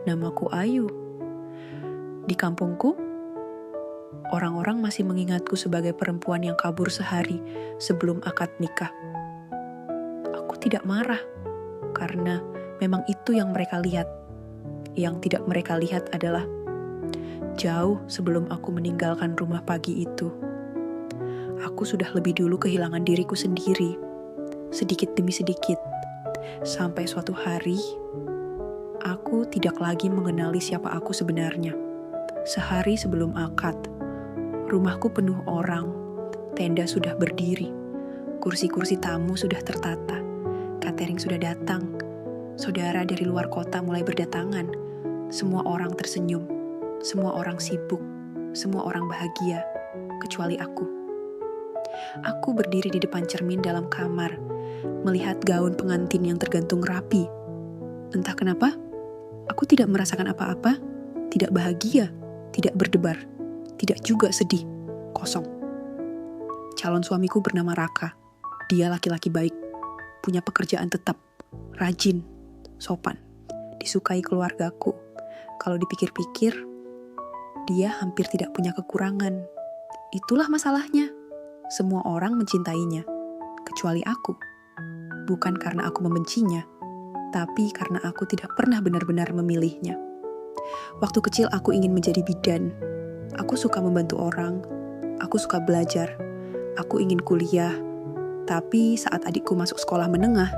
Namaku Ayu. Di kampungku, orang-orang masih mengingatku sebagai perempuan yang kabur sehari sebelum akad nikah. Aku tidak marah, karena memang itu yang mereka lihat. Yang tidak mereka lihat adalah jauh sebelum aku meninggalkan rumah pagi itu. Aku sudah lebih dulu kehilangan diriku sendiri, sedikit demi sedikit, sampai suatu hari, aku tidak lagi mengenali siapa aku sebenarnya. Sehari sebelum akad, rumahku penuh orang, tenda sudah berdiri, kursi-kursi tamu sudah tertata, catering sudah datang, saudara dari luar kota mulai berdatangan, semua orang tersenyum, semua orang sibuk, semua orang bahagia, kecuali aku. Aku berdiri di depan cermin dalam kamar, melihat gaun pengantin yang tergantung rapi. Entah kenapa, aku tidak merasakan apa-apa, tidak bahagia, tidak berdebar, tidak juga sedih, kosong. Calon suamiku bernama Raka. Dia laki-laki baik, punya pekerjaan tetap, rajin, sopan, disukai keluargaku. Kalau dipikir-pikir, dia hampir tidak punya kekurangan. Itulah masalahnya. Semua orang mencintainya, kecuali aku. Bukan karena aku membencinya, tapi karena aku tidak pernah benar-benar memilihnya. Waktu kecil aku ingin menjadi bidan. Aku suka membantu orang, aku suka belajar, aku ingin kuliah. Tapi saat adikku masuk sekolah menengah,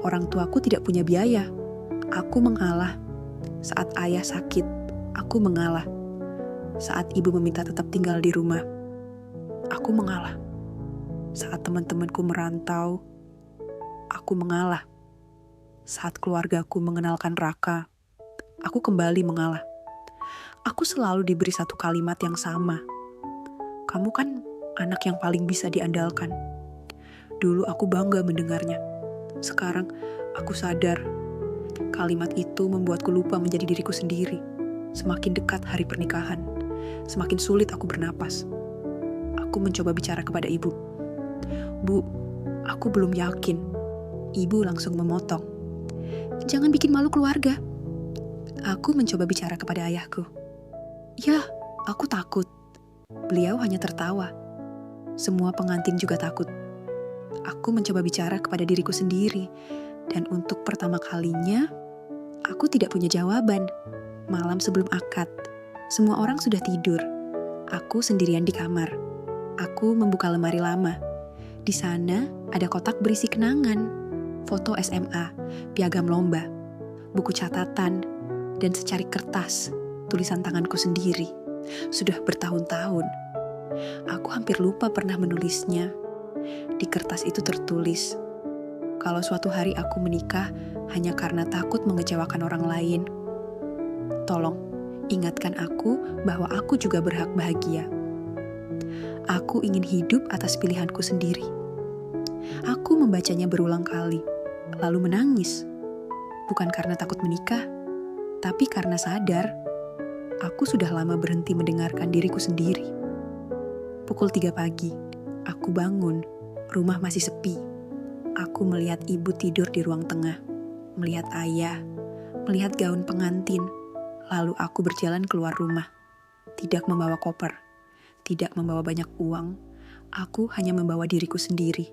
orang tuaku tidak punya biaya. Aku mengalah. Saat ayah sakit, aku mengalah. Saat ibu meminta tetap tinggal di rumah, aku mengalah. Saat teman-temanku merantau, aku mengalah. Saat keluargaku mengenalkan Raka, aku kembali mengalah. Aku selalu diberi satu kalimat yang sama. Kamu kan anak yang paling bisa diandalkan. Dulu aku bangga mendengarnya. Sekarang aku sadar, kalimat itu membuatku lupa menjadi diriku sendiri. Semakin dekat hari pernikahan, semakin sulit aku bernapas. Aku mencoba bicara kepada ibu. Bu, aku belum yakin. Ibu langsung memotong. Jangan bikin malu keluarga. Aku mencoba bicara kepada ayahku. Ya, aku takut. Beliau hanya tertawa. Semua pengantin juga takut. Aku mencoba bicara kepada diriku sendiri. Dan untuk pertama kalinya, aku tidak punya jawaban. Malam sebelum akad, semua orang sudah tidur. Aku sendirian di kamar. Aku membuka lemari lama. Di sana ada kotak berisi kenangan, foto SMA, piagam lomba, buku catatan, dan secari kertas, tulisan tanganku sendiri. Sudah bertahun-tahun. Aku hampir lupa pernah menulisnya. Di kertas itu tertulis, kalau suatu hari aku menikah hanya karena takut mengecewakan orang lain, tolong ingatkan aku bahwa aku juga berhak bahagia. Aku ingin hidup atas pilihanku sendiri. Aku membacanya berulang kali, lalu menangis. Bukan karena takut menikah, tapi karena sadar, aku sudah lama berhenti mendengarkan diriku sendiri. Pukul 3 pagi, aku bangun, rumah masih sepi. Aku melihat ibu tidur di ruang tengah, melihat ayah, melihat gaun pengantin, lalu aku berjalan keluar rumah. Tidak membawa koper. Tidak membawa banyak uang, aku hanya membawa diriku sendiri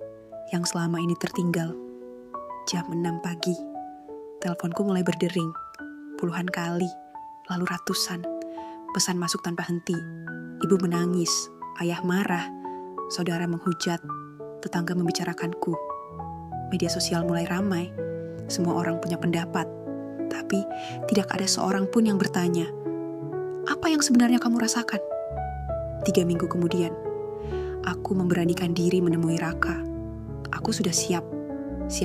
yang selama ini tertinggal. Jam 6 pagi, teleponku mulai berdering, puluhan kali, lalu ratusan. Pesan masuk tanpa henti, ibu menangis, ayah marah, saudara menghujat, tetangga membicarakanku. Media sosial mulai ramai, semua orang punya pendapat, tapi tidak ada seorang pun yang bertanya, apa yang sebenarnya kamu rasakan? 3 minggu kemudian, aku memberanikan diri menemui Raka. Aku sudah siap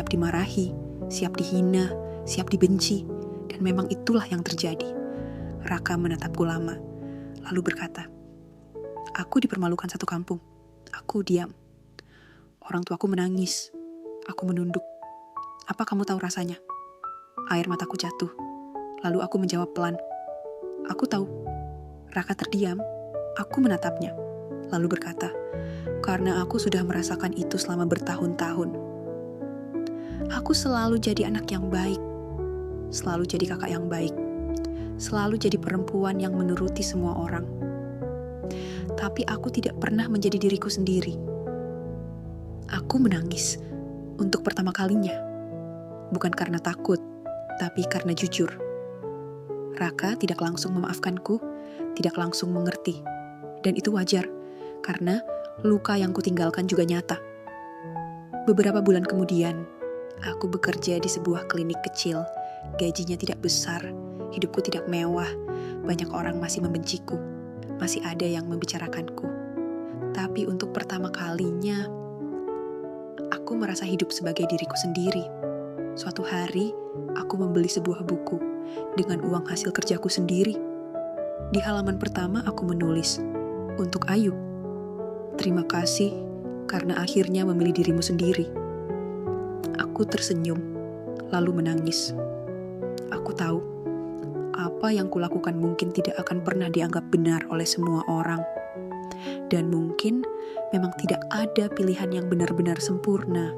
dimarahi, siap dihina, siap dibenci, dan memang itulah yang terjadi. Raka menatapku lama, lalu berkata, aku dipermalukan satu kampung. Aku diam. Orang tuaku menangis. Aku menunduk. Apa kamu tahu rasanya? Air mataku jatuh. Lalu aku menjawab pelan. Aku tahu. Raka terdiam. Aku menatapnya, lalu berkata, karena aku sudah merasakan itu selama bertahun-tahun. Aku selalu jadi anak yang baik. selalu jadi kakak yang baik, selalu jadi perempuan yang menuruti semua orang. Tapi aku tidak pernah menjadi diriku sendiri. Aku menangis untuk pertama kalinya. Bukan karena takut, tapi karena jujur. Raka tidak langsung memaafkanku, tidak langsung mengerti. Dan itu wajar, karena luka yang kutinggalkan juga nyata. Beberapa bulan kemudian, aku bekerja di sebuah klinik kecil. Gajinya tidak besar, hidupku tidak mewah, banyak orang masih membenciku. Masih ada yang membicarakanku. Tapi untuk pertama kalinya, aku merasa hidup sebagai diriku sendiri. Suatu hari, aku membeli sebuah buku dengan uang hasil kerjaku sendiri. Di halaman pertama aku menulis, "Untuk Ayu, terima kasih karena akhirnya memilih dirimu sendiri." Aku tersenyum, lalu menangis. Aku tahu, apa yang kulakukan mungkin tidak akan pernah dianggap benar oleh semua orang. Dan mungkin memang tidak ada pilihan yang benar-benar sempurna.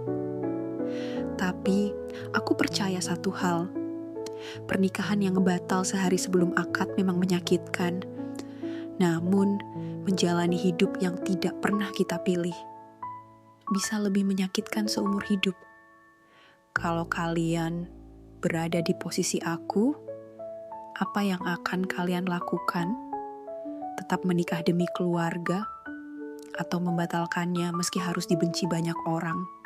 Tapi aku percaya satu hal. Pernikahan yang batal sehari sebelum akad memang menyakitkan. Namun, menjalani hidup yang tidak pernah kita pilih bisa lebih menyakitkan seumur hidup. Kalau kalian berada di posisi aku, apa yang akan kalian lakukan? Tetap menikah demi keluarga? Atau membatalkannya meski harus dibenci banyak orang?